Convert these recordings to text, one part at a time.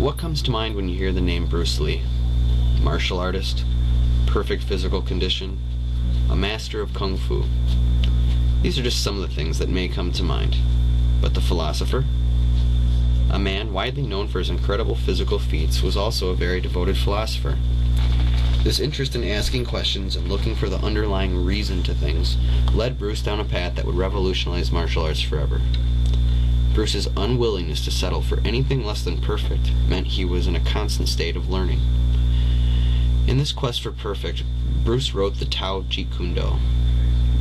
What comes to mind when you hear the name Bruce Lee? Martial artist, perfect physical condition, a master of kung fu. These are just some of the things that may come to mind. But the philosopher? A man widely known for his incredible physical feats was also a very devoted philosopher. This interest in asking questions and looking for the underlying reason to things led Bruce down a path that would revolutionize martial arts forever. Bruce's unwillingness to settle for anything less than perfect meant he was in a constant state of learning. In this quest for perfect, Bruce wrote the Tao Jeet Kune,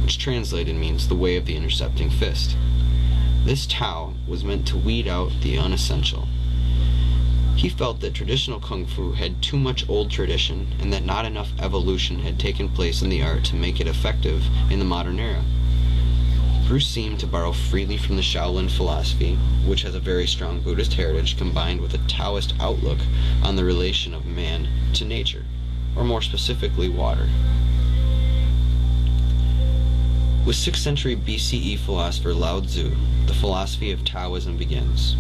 which translated means the way of the intercepting fist. This Tao was meant to weed out the unessential. He felt that traditional kung fu had too much old tradition and that not enough evolution had taken place in the art to make it effective in the modern era. Bruce seemed to borrow freely from the Shaolin philosophy, which has a very strong Buddhist heritage combined with a Taoist outlook on the relation of man to nature, or more specifically, water. With 6th century BCE philosopher Lao Tzu, the philosophy of Taoism begins.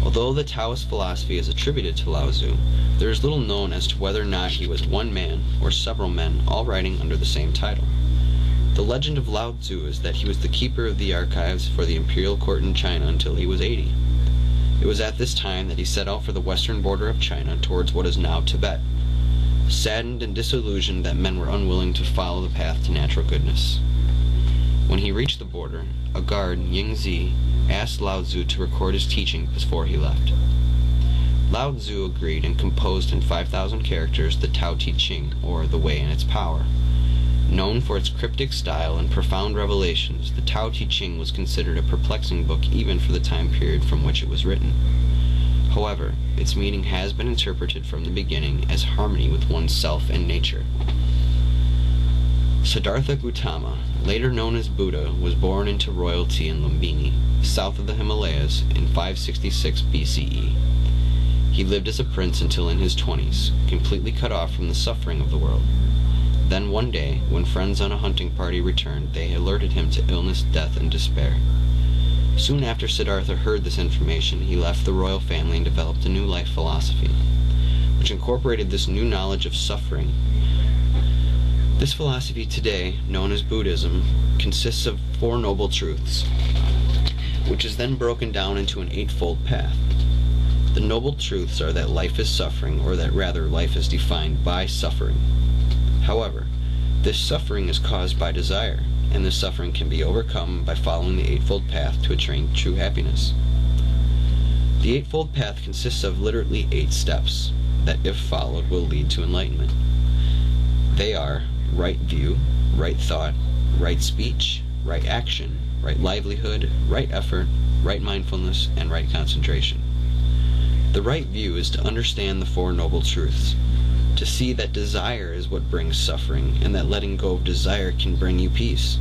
Although the Taoist philosophy is attributed to Lao Tzu, there is little known as to whether or not he was one man or several men all writing under the same title. The legend of Lao Tzu is that he was the keeper of the archives for the imperial court in China until he was 80. It was at this time that he set out for the western border of China towards what is now Tibet, saddened and disillusioned that men were unwilling to follow the path to natural goodness. When he reached the border, a guard, Yingzi, asked Lao Tzu to record his teaching before he left. Lao Tzu agreed and composed in 5,000 characters the Tao Te Ching, or The Way and Its Power. Known for its cryptic style and profound revelations, the Tao Te Ching was considered a perplexing book even for the time period from which it was written. However, its meaning has been interpreted from the beginning as harmony with oneself and nature. Siddhartha Gautama, later known as Buddha, was born into royalty in Lumbini, south of the Himalayas, in 566 BCE. He lived as a prince until in his 20s, completely cut off from the suffering of the world. Then one day, when friends on a hunting party returned, they alerted him to illness, death, and despair. Soon after Siddhartha heard this information, he left the royal family and developed a new life philosophy, which incorporated this new knowledge of suffering. This philosophy today, known as Buddhism, consists of 4 noble truths, which is then broken down into an 8-fold path. The noble truths are that life is suffering, or that rather life is defined by suffering. However, this suffering is caused by desire, and this suffering can be overcome by following the 8-fold path to attain true happiness. The 8-fold path consists of literally 8 steps that, if followed, will lead to enlightenment. They are right view, right thought, right speech, right action, right livelihood, right effort, right mindfulness, and right concentration. The right view is to understand the 4 noble truths, to see that desire is what brings suffering, and that letting go of desire can bring you peace.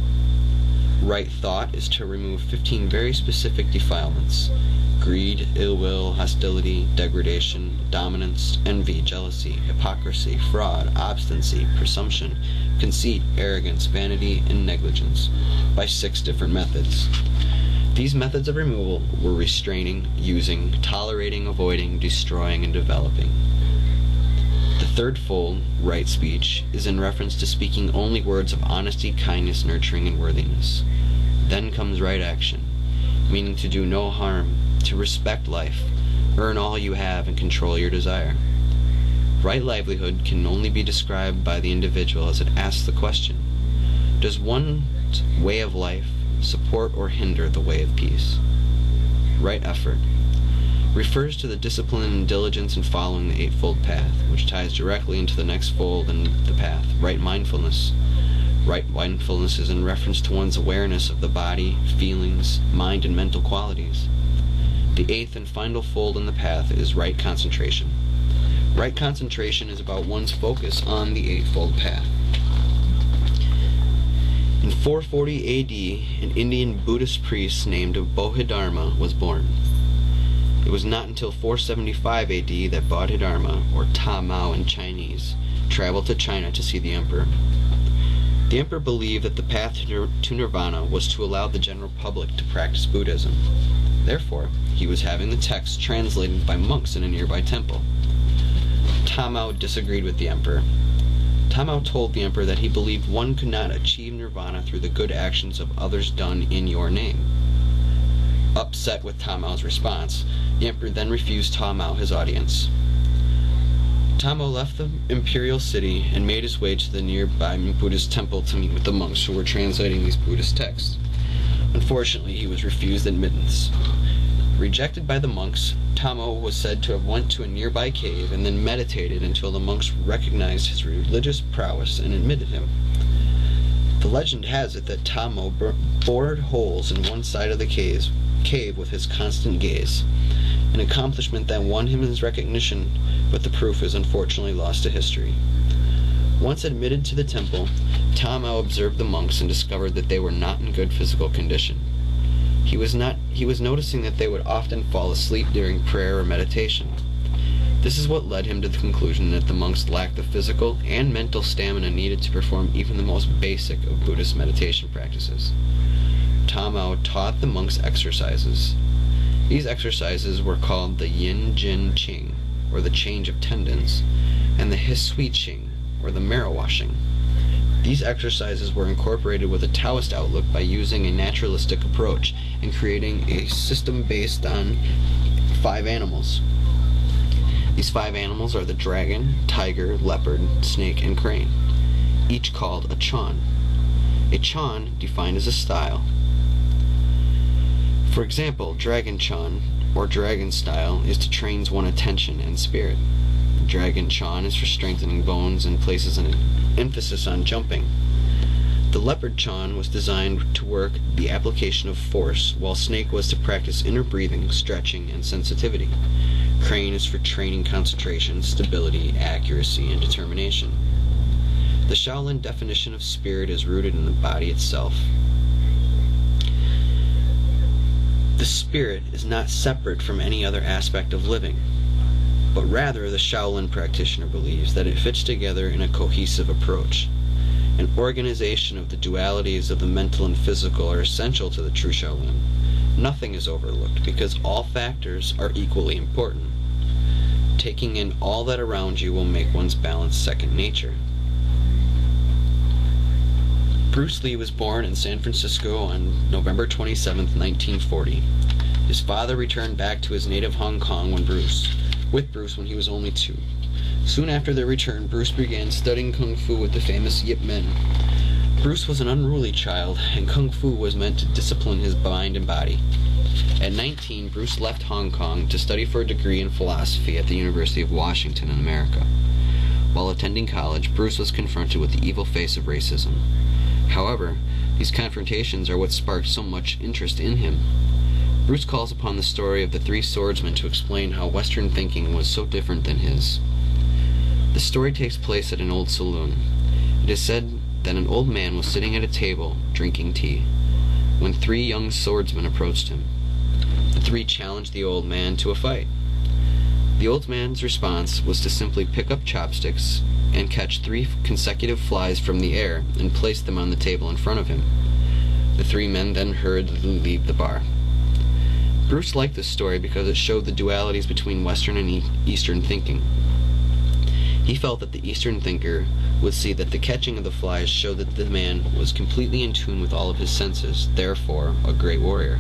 Right thought is to remove 15 very specific defilements: greed, ill will, hostility, degradation, dominance, envy, jealousy, hypocrisy, fraud, obstinacy, presumption, conceit, arrogance, vanity, and negligence, by 6 different methods. These methods of removal were restraining, using, tolerating, avoiding, destroying, and developing. The 3rd fold, right speech, is in reference to speaking only words of honesty, kindness, nurturing, and worthiness. Then comes right action, meaning to do no harm, to respect life, earn all you have, and control your desire. Right livelihood can only be described by the individual as it asks the question: does one's way of life support or hinder the way of peace? Right effort refers to the discipline and diligence in following the 8-fold path, which ties directly into the next fold in the path, right mindfulness. Right mindfulness is in reference to one's awareness of the body, feelings, mind, and mental qualities. The 8th and final fold in the path is right concentration. Right concentration is about one's focus on the 8-fold path. In 440 AD, an Indian Buddhist priest named Bodhidharma was born. It was not until 475 AD that Bodhidharma, or Ta Mao in Chinese, traveled to China to see the emperor. The emperor believed that the path to nirvana was to allow the general public to practice Buddhism. Therefore, he was having the text translated by monks in a nearby temple. Powell disagreed with the emperor. Powell told the emperor that he believed one could not achieve nirvana through the good actions of others done in your name. Upset with Powell's response, the emperor then refused Powell his audience. Powell left the imperial city and made his way to the nearby Buddhist temple to meet with the monks who were translating these Buddhist texts. Unfortunately, he was refused admittance. Rejected by the monks, Powell was said to have went to a nearby cave and then meditated until the monks recognized his religious prowess and admitted him. The legend has it that Powell bored holes in one side of the cave with his constant gaze, an accomplishment that won him his recognition, but the proof is unfortunately lost to history. Once admitted to the temple, Powell observed the monks and discovered that they were not in good physical condition. He was noticing that they would often fall asleep during prayer or meditation. This is what led him to the conclusion that the monks lacked the physical and mental stamina needed to perform even the most basic of Buddhist meditation practices. Powell taught the monks exercises. These exercises were called the Yin Jin Qing, or the change of tendons, and the Hisui Qing, or the marrow washing. These exercises were incorporated with a Taoist outlook by using a naturalistic approach and creating a system based on 5 animals. These 5 animals are the dragon, tiger, leopard, snake, and crane, each called a Chan. A Chan defined as a style. For example, Dragon Chan, or Dragon Style, is to train one's attention and spirit. Dragon Chan is for strengthening bones and places an emphasis on jumping. The Leopard Chan was designed to work the application of force, while Snake was to practice inner breathing, stretching, and sensitivity. Crane is for training concentration, stability, accuracy, and determination. The Shaolin definition of spirit is rooted in the body itself. The spirit is not separate from any other aspect of living, but rather the Shaolin practitioner believes that it fits together in a cohesive approach. An organization of the dualities of the mental and physical are essential to the true Shaolin. Nothing is overlooked because all factors are equally important. Taking in all that around you will make one's balance second nature. Bruce Lee was born in San Francisco on November 27, 1940. His father returned back to his native Hong Kong with Bruce when he was only 2. Soon after their return, Bruce began studying Kung Fu with the famous Yip Men. Bruce was an unruly child, and Kung Fu was meant to discipline his mind and body. At 19, Bruce left Hong Kong to study for a degree in philosophy at the University of Washington in America. While attending college, Bruce was confronted with the evil face of racism. However, these confrontations are what sparked so much interest in him. Bruce calls upon the story of the 3 swordsmen to explain how Western thinking was so different than his. The story takes place at an old saloon. It is said that an old man was sitting at a table, drinking tea, when 3 young swordsmen approached him. The 3 challenged the old man to a fight. The old man's response was to simply pick up chopsticks and catch 3 consecutive flies from the air and place them on the table in front of him. The 3 men then hurriedly leave the bar. Bruce liked this story because it showed the dualities between Western and Eastern thinking. He felt that the Eastern thinker would see that the catching of the flies showed that the man was completely in tune with all of his senses, therefore a great warrior,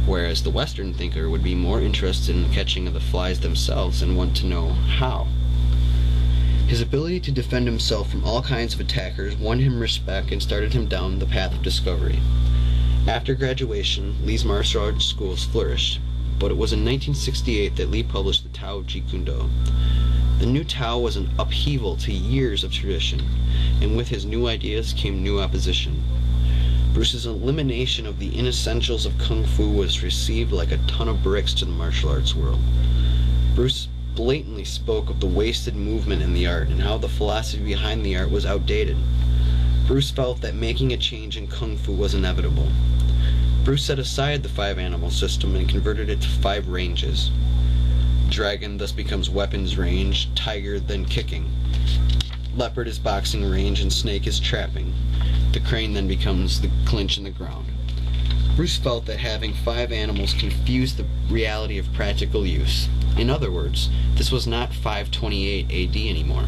whereas the Western thinker would be more interested in the catching of the flies themselves and want to know how. His ability to defend himself from all kinds of attackers won him respect and started him down the path of discovery. After graduation, Lee's martial arts schools flourished, but it was in 1968 that Lee published the Tao of Jeet Kune Do. The new Tao was an upheaval to years of tradition, and with his new ideas came new opposition. Bruce's elimination of the inessentials of Kung Fu was received like a ton of bricks to the martial arts world. Bruce blatantly spoke of the wasted movement in the art and how the philosophy behind the art was outdated. Bruce felt that making a change in Kung Fu was inevitable. Bruce set aside the 5 animal system and converted it to 5 ranges. Dragon thus becomes weapons range, tiger then kicking. Leopard is boxing range, and snake is trapping. The crane then becomes the clinch in the ground. Bruce felt that having 5 animals confused the reality of practical use. In other words, this was not 528 AD anymore.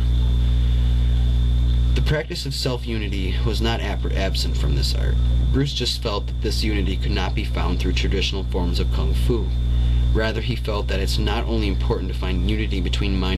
The practice of self-unity was not absent from this art. Bruce just felt that this unity could not be found through traditional forms of kung fu. Rather, he felt that it's not only important to find unity between mind